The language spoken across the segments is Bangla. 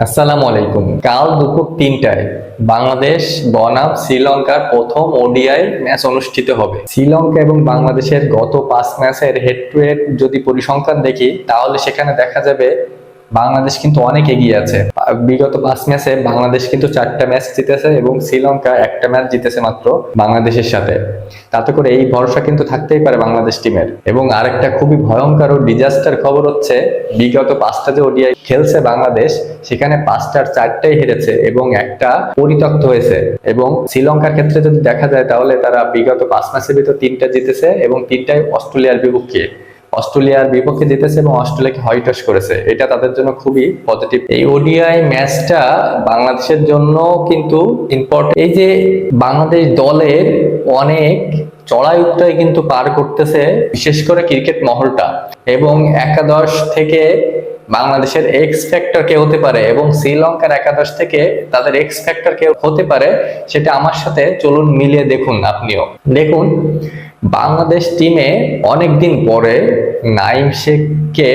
আসসালামু আলাইকুম। কাল দুপুর ৩টায় বাংলাদেশ বনাম শ্রীলঙ্কার প্রথম ওডিআই ম্যাচ অনুষ্ঠিত হবে। শ্রীলঙ্কা এবং বাংলাদেশের গত ৫ ম্যাচের হেড টু হেড যদি পরিসংখ্যান দেখি, তাহলে সেখানে দেখা যাবে বাংলাদেশ কিন্তু অনেক এগিয়ে আছে। বিগত ৫ ম্যাচে বাংলাদেশ কিন্তু ৪টা ম্যাচ জিতেছে এবং শ্রীলঙ্কা একটা ম্যাচ জিতেছে মাত্র বাংলাদেশের সাথে। তাতে করে এই ভরসা কিন্তু থাকতেই পারে বাংলাদেশ টিমের। এবং আরেকটা খুবই ভয়ঙ্কর ও ডিজাস্টার খবর হচ্ছে, বিগত ৫টা যে ওডিআই খেলছে বাংলাদেশ, সেখানে ৫টার ৪টাই হেরেছে এবং একটা পরিত্যক্ত হয়েছে। এবং শ্রীলঙ্কার ক্ষেত্রে যদি দেখা যায়, তাহলে তারা বিগত ৫ ম্যাচের ভিতর ৩টা জিতেছে এবং ৩টাই অস্ট্রেলিয়ার বিপক্ষে জিতেছে এবং অস্ট্রেলিয়াকে হোয়াইটওয়াশ করেছে। এটা তাদের জন্য খুবই পজিটিভ। এই ওডিআই ম্যাচটা বাংলাদেশের জন্য কিন্তু ইম্পর্টেন্ট। এই যে বাংলাদেশ দলের অনেক চড়াই উতরাই কিন্তু পার করতেছে, বিশেষ করে ক্রিকেট মহলটা। এবং একাদশ থেকে বাংলাদেশের এক্স ফ্যাক্টর কে হতে পারে এবং শ্রীলঙ্কার একাদশ থেকে তাদের এক্স ফ্যাক্টর কে হতে পারে, সেটা আমার সাথে চলুন মিলিয়ে দেখুন। আপনিও দেখুন, বাংলাদেশ টিমে অনেকদিন পরে নাইম শেখকে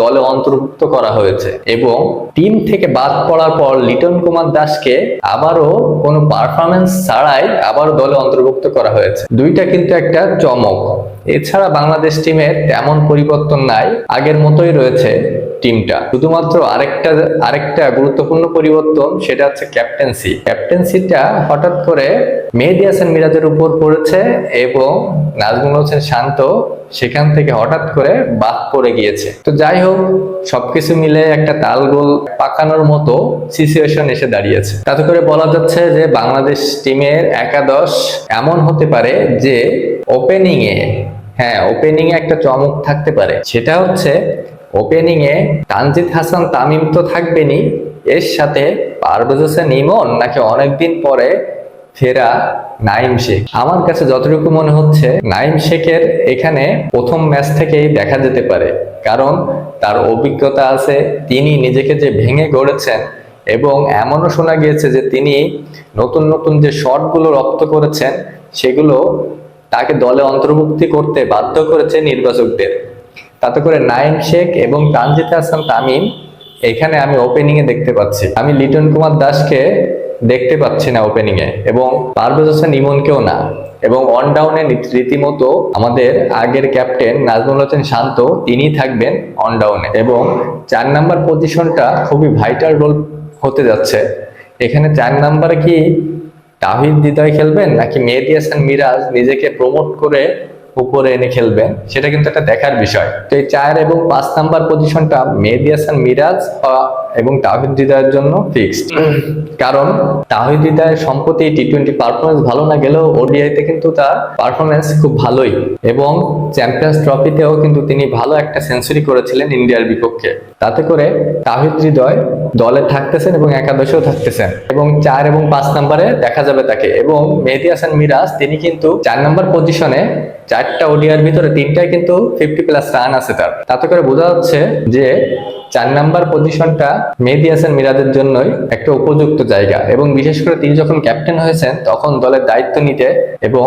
দলে অন্তর্ভুক্ত করা হয়েছে এবং টিম থেকে বাদ পড়ার পর লিটন কুমার দাসকে আবারও কোনো পারফরমেন্স ছাড়াই আবার দলে অন্তর্ভুক্ত করা হয়েছে। দুইটা কিন্তু একটা চমক। এছাড়া বাংলাদেশ টিমের তেমন পরিবর্তন নাই, আগের মতোই রয়েছে টিমটা। শুধুমাত্র আরেকটা গুরুত্বপূর্ণ পরিবর্তন, সেটা হচ্ছে ক্যাপ্টেন্সিটা হঠাৎ করে মেহেদী হাসান মিরাজের উপর পড়েছে এবং নাজমুল হোসেন শান্ত সেখান থেকে হঠাৎ করে বাদ পড়ে গিয়েছে। তো যাই হোক, সবকিছু মিলে একটা তালগোল পাকানোর মতো সিচুয়েশন এসে দাঁড়িয়েছে। তাতে করে বলা যাচ্ছে যে বাংলাদেশ টিমের একাদশ এমন হতে পারে যে ওপেনিং এ একটা চমক থাকতে পারে। সেটা হচ্ছে, ওপেনিং এ তানজিদ হাসান তামিম তো থাকবেনই, এর সাথে পারভেজ হোসেন ইমন নাকি অনেকদিন পরে ফেরা নাইম শেখ। আমার কাছে যতটুকু মনে হচ্ছে, নাইম শেখের এখানে প্রথম ম্যাচ থেকেই দেখা যেতে পারে, কারণ তার অভিজ্ঞতা আছে। তিনি নিজেকে যে ভেঙে গড়েছেন এবং এমনও শোনা গিয়েছে যে তিনি নতুন নতুন যে শটগুলো রপ্ত করেছেন, সেগুলো তাকে দলে অন্তর্ভুক্তি করতে বাধ্য করেছে নির্বাচকদের। তাতে করে নাইম শেখ এবং তানজিদ হাসান তামিম এখানে আমি ওপেনিং এ দেখতে পাচ্ছি। আমি লিটন কুমার দাসকে দেখতে পাচ্ছি না ওপেনিং এ, এবং পারভেজ হোসেন ইমনকেও না। এবং অন ডাউনে রীতিমতো আমাদের আগের ক্যাপ্টেন নাজমুল হোসেন শান্ত, তিনি থাকবেন অন ডাউনে। এবং ৪ নাম্বার পজিশনটা খুবই ভাইটাল রোল হতে যাচ্ছে। এখানে ৪ নাম্বারে কি তাহিদ হৃদয় খেলবেন নাকি মেহেদী হাসান মিরাজ নিজেকে প্রমোট করে উপরে এনে খেলবেন, সেটা কিন্তু একটা দেখার বিষয়। তো এই ৪ এবং ৫ নাম্বার পজিশনটা মেহেদী হাসান মিরাজ এবং তাহিদ হৃদয়ের জন্য ফিক্সড। কারণ তাহিদ হৃদয়ের সম্প্রতি টি-20 পারফরমেন্স ভালো না গেলেও ওডিআইতে কিন্তু তার পারফরমেন্স খুব ভালোই, এবং চ্যাম্পিয়ন্স ট্রফিতেও কিন্তু তিনি ভালো একটা সেঞ্চুরি করেছিলেন ইন্ডিয়ার বিপক্ষে। তাতে করে তাহিদ হৃদয় দলে থাকতেছেন এবং একাদশেও থাকতেছেন, এবং ৪ এবং ৫ নাম্বারে দেখা যাবে তাকে। এবং মেহেদী হাসান মিরাজ, তিনি কিন্তু ৪ নাম্বার পজিশনে ৪টা ওডিআর ভিতরে ৩টায় কিন্তু 50+ রান আছে তার। তাতে করে বোঝা যাচ্ছে যে ৪ নাম্বার পজিশনটা মেহেদী হাসান মিরাজের জন্যই একটা উপযুক্ত জায়গা। এবং বিশেষ করে তিনি যখন ক্যাপ্টেন হয়েছেন, তখন দলের দায়িত্ব নিতে এবং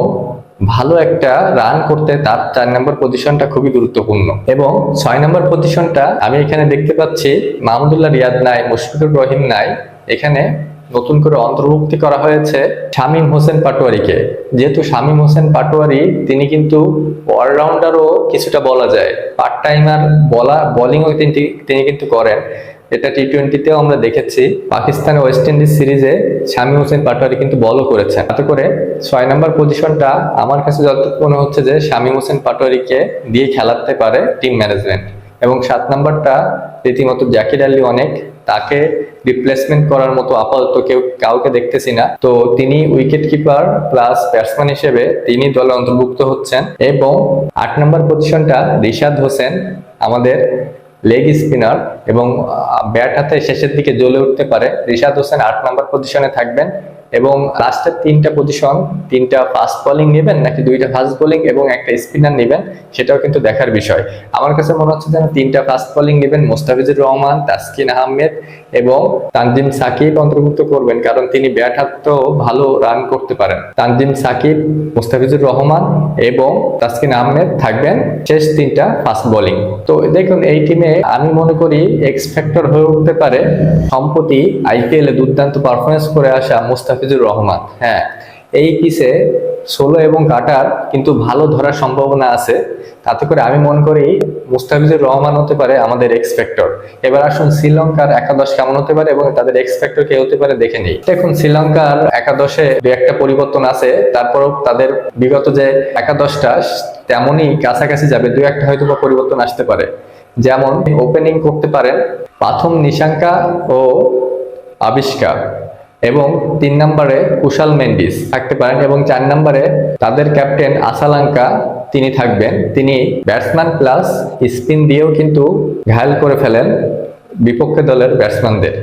ভালো একটা রান করতে তার ৪ নাম্বার পজিশনটা খুবই গুরুত্বপূর্ণ। এবং ৬ নাম্বার পজিশনটা আমি এখানে দেখতে পাচ্ছি মাহমুদুল্লাহ রিয়াদ নাই, মুশফিকুর রহিম নাই। এখানে নতুন করে অন্তর্ভুক্তি করা হয়েছে শামীম হোসেন পাটোয়ারিকে। যেহেতু শামীম হোসেন পাটোয়ারি, তিনি কিন্তু অলরাউন্ডারও কিছুটা বলা যায়, পার্ট টাইমার বোলিংও তিনি কিন্তু করেন। এটা টি-20তেও আমরা দেখেছি। পাকিস্তান ওয়েস্ট ইন্ডিজ সিরিজে শামীম হোসেন পাটোয়ারি কিন্তু বলও করেছেন। তাতে করে ৬ নাম্বার পজিশনটা আমার কাছে যতটুকু মনে হচ্ছে যে শামীম হোসেন পাটোয়ারিকে দিয়ে খেলাতে পারে টিম ম্যানেজমেন্ট। এবং ৭ নাম্বারটা রীতিমতো জাকির আলী অনেক, তাকে রিপ্লেসমেন্ট করার মতো আপাতত কাউকে দেখতেছি না। তো তিনি উইকেট কিপার প্লাস ব্যাটসম্যান হিসেবে তিনি দলে অন্তর্ভুক্ত হচ্ছেন। এবং ৮ নাম্বার পজিশনটা রিশাদ হোসেন, আমাদের লেগ স্পিনার, এবং ব্যাট হাতে শেষের দিকে জ্বলে উঠতে পারে। রিশাদ হোসেন ৮ নাম্বার পজিশনে থাকবেন এবং লাস্টের 3টা পজিশন, 3টা ফাস্ট বোলিং নেবেন নাকি 2টা ফাস্ট বোলিং এবং একটা স্পিনার নেবেন, সেটাও কিন্তু দেখার বিষয়। আমার কাছে মনে হচ্ছে যেন 3টা ফাস্ট বোলিং নেবেন, মোস্তাফিজুর রহমান, তাসকিন আহমেদ এবং তানজিম সাকিব অন্তর্ভুক্ত করবেন, কারণ তিনি ব্যাট হাতেও ভালো রান করতে পারেন। তানজিম সাকিব, মোস্তাফিজুর রহমান এবং তাসকিন আহমেদ থাকবেন শেষ 3টা ফাস্ট বোলিং। তো দেখুন, এই টিমে আমি মনে করি এক্স ফ্যাক্টর হয়ে উঠতে পারে সম্প্রতি আইপিএল এ দুর্দান্ত পারফরমেন্স করে আসা মুস্তাফিজুর রহমান। হ্যাঁ, এই পিচে সোলো এবং কাটার কিন্তু ভালো ধরার সম্ভাবনা আছে। তাতে করে আমি মনে করি মুস্তাফিজুর রহমান হতে পারে আমাদের এক্স ফ্যাক্টর। এবার আসুন শ্রীলঙ্কার একাদশ কেমন হতে পারে এবং তাদের এক্স ফ্যাক্টর কে হতে পারে দেখে নিই। দেখুন, শ্রীলঙ্কার একাদশে দু একটা পরিবর্তন আছে, তারপরও তাদের বিগত যে একাদশটা তেমনই কাছাকাছি যাবে, দু একটা হয়তো বা পরিবর্তন আসতে পারে। যেমন ওপেনিং করতে পারেন প্রথম নিশাঙ্কা ও আবিষ্কার, এবং 3 নম্বরে কুশাল মেন্ডিস থাকতে পারেন, এবং 4 নম্বরে তাদের ক্যাপ্টেন আসালাঙ্কা তিনি থাকবেন। তিনি ব্যাটসম্যান প্লাস স্পিন দিয়েও কিন্তু ঘায়েল করে ফেলেন বিপক্ষ দলের ব্যাটসম্যানদের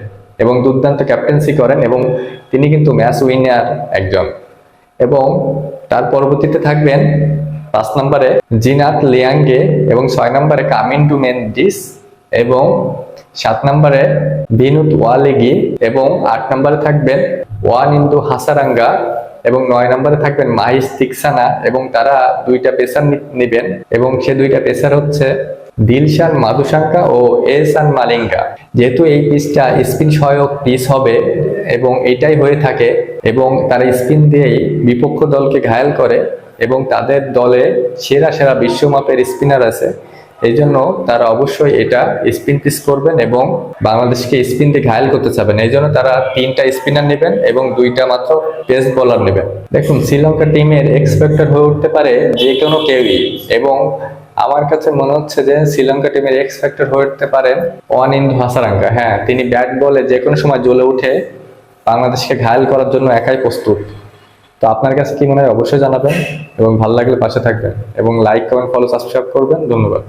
এবং দুর্দান্ত ক্যাপ্টেন্সি করেন, এবং তিনি কিন্তু ম্যাচ উইনার একজন। এবং তার পরবর্তীতে থাকবেন 5 নম্বরে জিনাত লিয়াঙ্গে এবং 6 নম্বরে কামিন্ডু মেন্ডিস এবং 7 নম্বরে বিনুত ওয়ালেগি এবং 8 নম্বরে থাকবেন ওয়ানিন্দু হাসারাঙ্গা এবং 9 নম্বরে থাকবেন মাহিস তিক্সানা, এবং তারা 2টা পেসার নেবেন, এবং সে 2টা পেসার হচ্ছে দিলশান মাদুসাঙ্কা ও এহসান মালিঙ্গা। যেহেতু এই পিচটা স্পিন সহায়ক পিচ হবে এবং এটাই হয়ে থাকে, এবং তারা স্পিন দিয়েই বিপক্ষ দলকে ঘায়েল করে, এবং তাদের দলে সেরা সেরা বিশ্বমাপের স্পিনার আছে, এই জন্য তারা অবশ্যই এটা স্পিন পিচ করবেন এবং বাংলাদেশকে স্পিন দিয়ে ঘায়েল করতে চাবেন। এই জন্য তারা 3টা স্পিনার নেবেন এবং 2টা মাত্র পেস বোলার নেবেন। দেখুন, শ্রীলঙ্কা টিমের এক্সপেক্টেড হয়ে উঠতে পারে যে কোনো কেউই, এবং আমার কাছে মনে হচ্ছে যে শ্রীলঙ্কা টিমের এক্স ফ্যাক্টর হয়ে উঠতে পারেন ওয়ানিন্দু হাসারাঙ্গা। হ্যাঁ, তিনি ব্যাট বলে যে কোনো সময় জ্বলে উঠে বাংলাদেশকে ঘায়েল করার জন্য একাই প্রস্তুত। তো আপনার কাছে কি মনে হয় অবশ্যই জানাবেন, এবং ভালো লাগলে পাশে থাকবেন এবং লাইক, কমেন্ট, ফলো, সাবস্ক্রাইব করবেন। ধন্যবাদ।